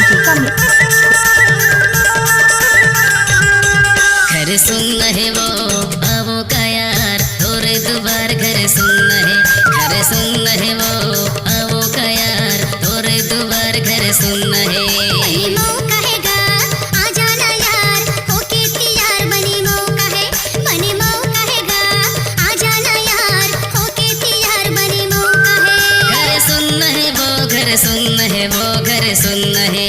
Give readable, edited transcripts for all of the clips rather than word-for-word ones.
टीका में घर सुन है वो आवो का यार तोरे दुबार घर सुन है वो आवो का यार तोरे दुबार घर सुन है सुन है वो घर सुन है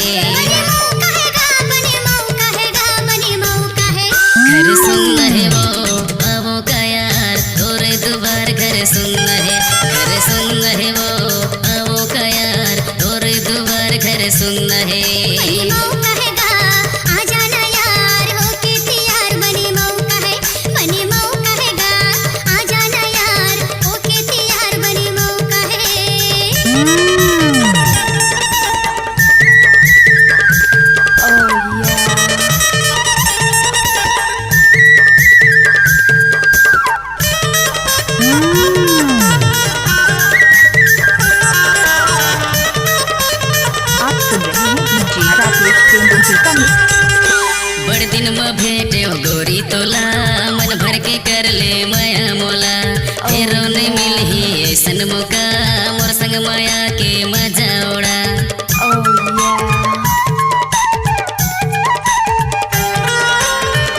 घर सुन है वो आवो का यार तोरे दुबार घर सुन है वो आवो का यार तोरे दुबार घर सुन है बड़ दिन में भेटे गोरी तोला मन भर के कर ले माया मोला फेरो नहीं मिलही ऐसन मौका मोर संग माया के मजा उड़ा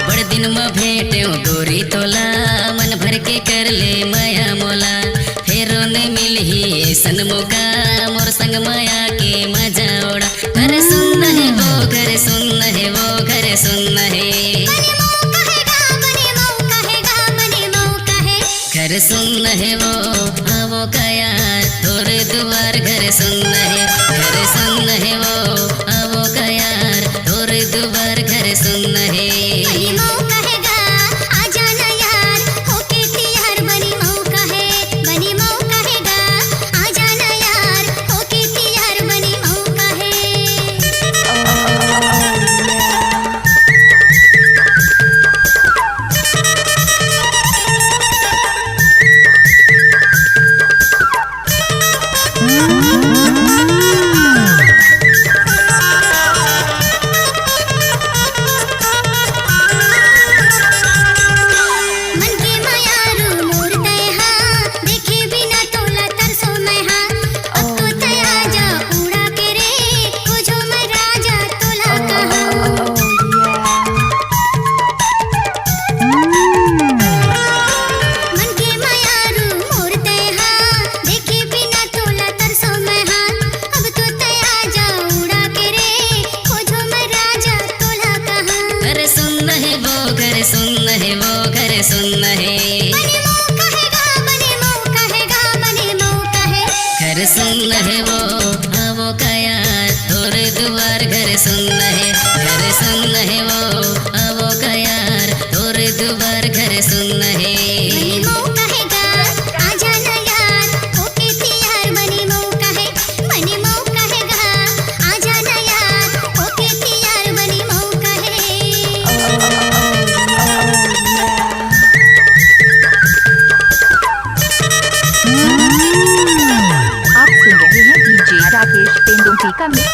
बड़ दिन में भेटे गोरी तोला मन भर के कर ले माया मोला फेरो नहीं मिलही ऐसन मौका मोर संग माया के मजा उड़ा घर सुन है वो घर सुन है वो घर सुन है घर सुन है वो आवो का यार तोरे दुआर घर सुन है वो आवो का यार तोरे दुआर घर सुन है सुन है वो घर सुन है घर सुन है वो आवो का यार तोरे दुआर घर सुन है वो आवो का यार तोरे दुआर घर सुन है टीका में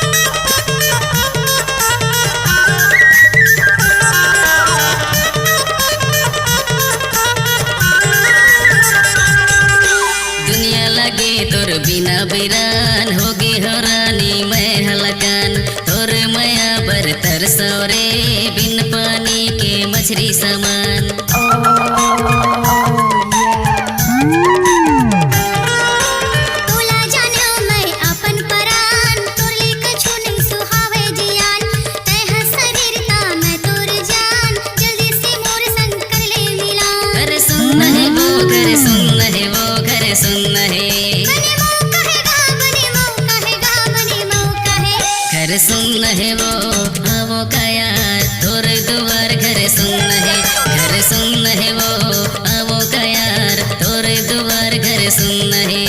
दुनिया लगे तोर बिना बिरान होगी हरानी मैं हलकान तोर माया बर तरसोरे बिन पानी के मछली समान सुन है घर सुन है वो आवो का यार तोरे दुआर घर सुन है वो आवो का यार तोरे दुआर घर सुन है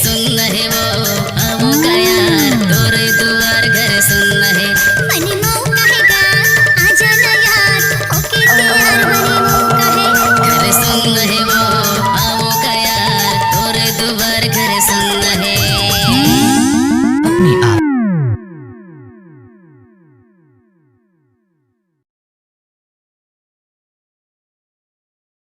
सुन है वो आवो का यार तोरे दुआर रहे